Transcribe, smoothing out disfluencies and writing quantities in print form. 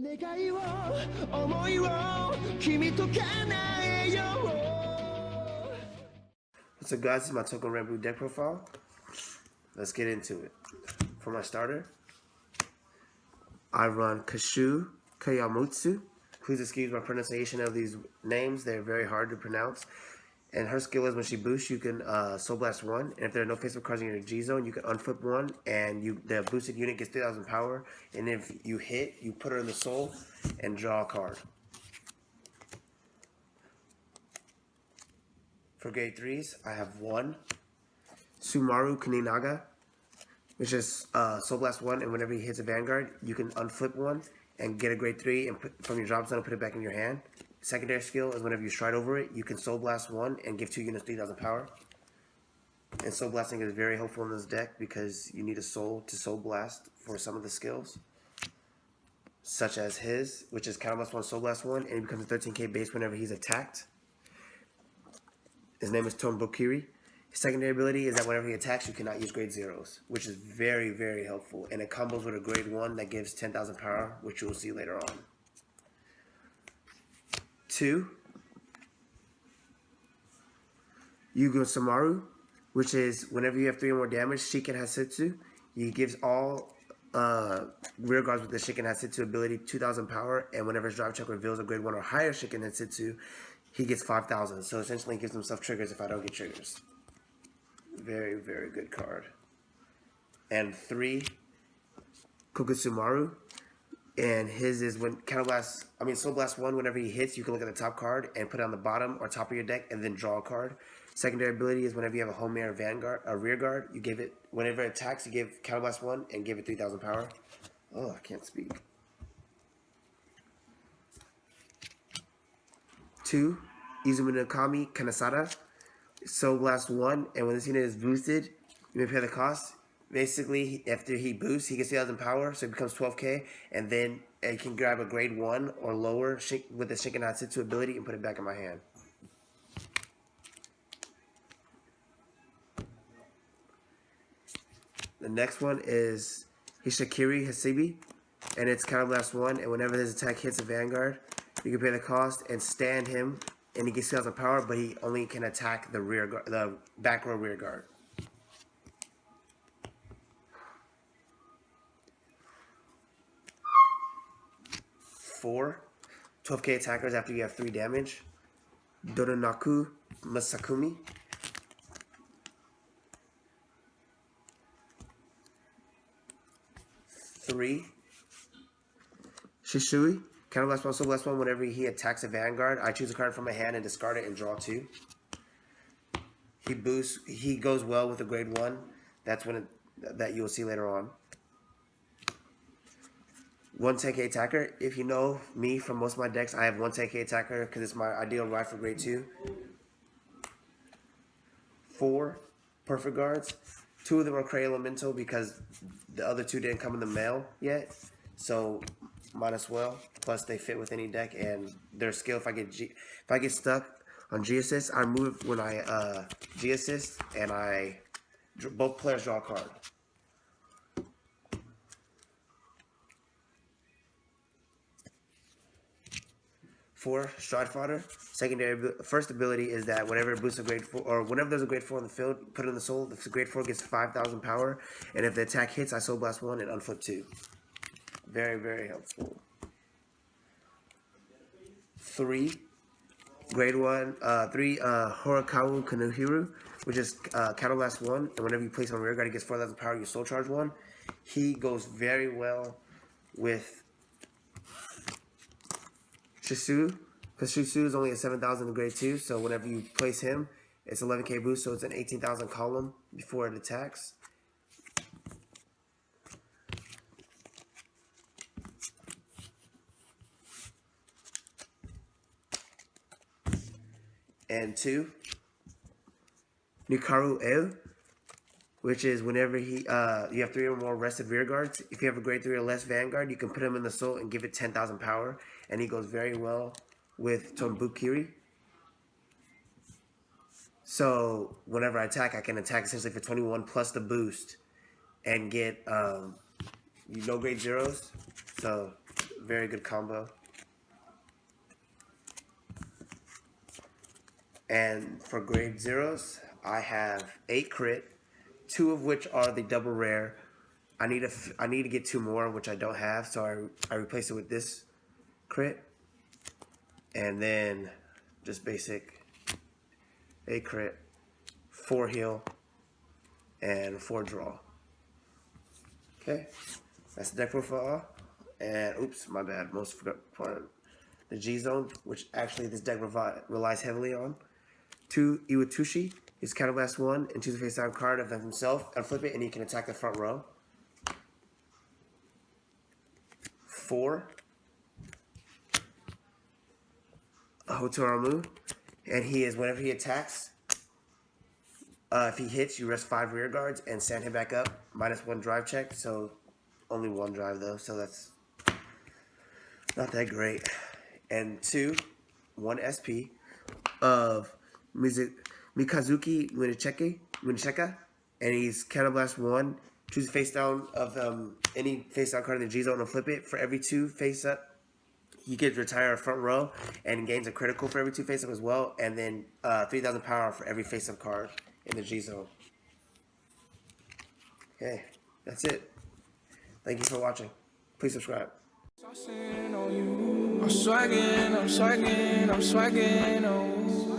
What's up, guys? This is my Touken Ranbu deck profile. Let's get into it. For my starter, I run Kashu Kayamutsu. Please excuse my pronunciation of these names. They're very hard to pronounce. And her skill is when she boosts, you can Soul Blast 1. And if there are no face-up cards in your G zone, you can unflip 1. And the boosted unit gets 3,000 power. And if you hit, you put her in the soul and draw a card. For grade 3s, I have 1 Sumaru Kuninaga, which is Soul Blast 1, and whenever he hits a Vanguard, you can unflip 1 and get a grade 3 and put from your drop zone and put it back in your hand. Secondary skill is whenever you stride over it, you can Soul Blast 1 and give 2 units 3,000 power. And Soul Blasting is very helpful in this deck because you need a soul to Soul Blast for some of the skills, such as his, which is Counter Blast 1, Soul Blast 1, and he becomes a 13k base whenever he's attacked. His name is Tonbokiri. His secondary ability is that whenever he attacks, you cannot use grade 0s, which is very, very helpful. And it combos with a grade 1 that gives 10,000 power, which you will see later on. 2, Yugo Samaru, which is whenever you have 3 or more damage, Shiken Hasitsu. He gives all rear guards with the Shiken Hasitsu ability 2,000 power, and whenever his drive check reveals a grade 1 or higher Shiken Hasitsu, he gets 5,000. So essentially, he gives himself triggers if I don't get triggers. Very, very good card. And 3, Kokusumaru. And his is when Soul Blast 1, whenever he hits, you can look at the top card and put it on the bottom or top of your deck and then draw a card. Secondary ability is whenever you have a home air Vanguard, a rear guard, you give it, whenever it attacks, you give Counter Blast 1 and give it 3,000 power. Oh, I can't speak. 2, Izumi Nakami Kanasada. Soul Blast 1, and when this unit is boosted, you may pay the cost. Basically, after he boosts, he gets 3,000 power, so it becomes 12k, and then I can grab a grade 1 or lower with the Shiken Hatsutu ability and put it back in my hand. The next one is Hishikiri Hasibi, and it's Counter Blast 1, and whenever his attack hits a Vanguard, you can pay the cost and stand him, and he gets 2,000 power, but he only can attack the back row rear guard. 4, 12k attackers after you have 3 damage. Doronaku Masakumi. 3, Shishui. Counter Blast 1, Soul Blast 1, whenever he attacks a Vanguard, I choose a card from my hand and discard it and draw 2. He goes well with a grade 1. That's that you will see later on. 1 10k attacker. If you know me from most of my decks, I have 1 10k attacker because it's my ideal ride for grade 2. 4 perfect guards. 2 of them are Cray Elemental because the other 2 didn't come in the mail yet. So might as well. Plus they fit with any deck, and their skill, if I get stuck on G assist, I move when I G assist, and both players draw a card. 4, Stride Fodder. First ability is that whenever it boosts a grade 4, or whenever there's a grade 4 on the field, put it in the soul. The grade 4 gets 5,000 power, and if the attack hits, I Soul Blast 1 and unflip 2. Very, very helpful. 3, grade 1, 3, Horikawa Kanohiru, which is Counter Blast 1, and whenever you place him on rear guard, he gets 4,000 power, you Soul Charge 1. He goes very well with Shisu, because Shisu is only a 7,000 in grade 2, so whenever you place him, it's 11k boost, so it's an 18,000 column before it attacks. And 2, Nikaru El, which is whenever you have 3 or more rested rear guards. If you have a grade 3 or less Vanguard, you can put him in the soul and give it 10,000 power, and he goes very well with Tonbukiri. So whenever I attack, I can attack essentially for 21 plus the boost and get no grade 0s. So very good combo. And for grade zeros, I have 8 crit, 2 of which are the double rare. I need to get 2 more, which I don't have, so I replace it with this crit. And then just basic 8 crit, 4 heal, and 4 draw. Okay, that's the deck profile. And oops, my bad, most forgot part. The G zone, which actually this deck relies heavily on. 2 Iwatushi, his counterblast 1, and choose a face down card of himself, and flip it, and he can attack the front row. 4 Touken Ranbu, and he is, whenever he attacks, if he hits, you rest 5 rear guards and stand him back up, -1 drive check, so only 1 drive though, so that's not that great. And 2, 1 SP of Mikazuki Wincheka, and he's counterblast 1. Choose a face down of any face down card in the G zone and flip it. For every 2 face up, he gets retire a front row and gains a critical for every 2 face up as well. And then 3,000 power for every face up card in the G zone. Okay, that's it. Thank you for watching. Please subscribe. I'm swaggin', I'm swaggin', I'm swaggin', oh.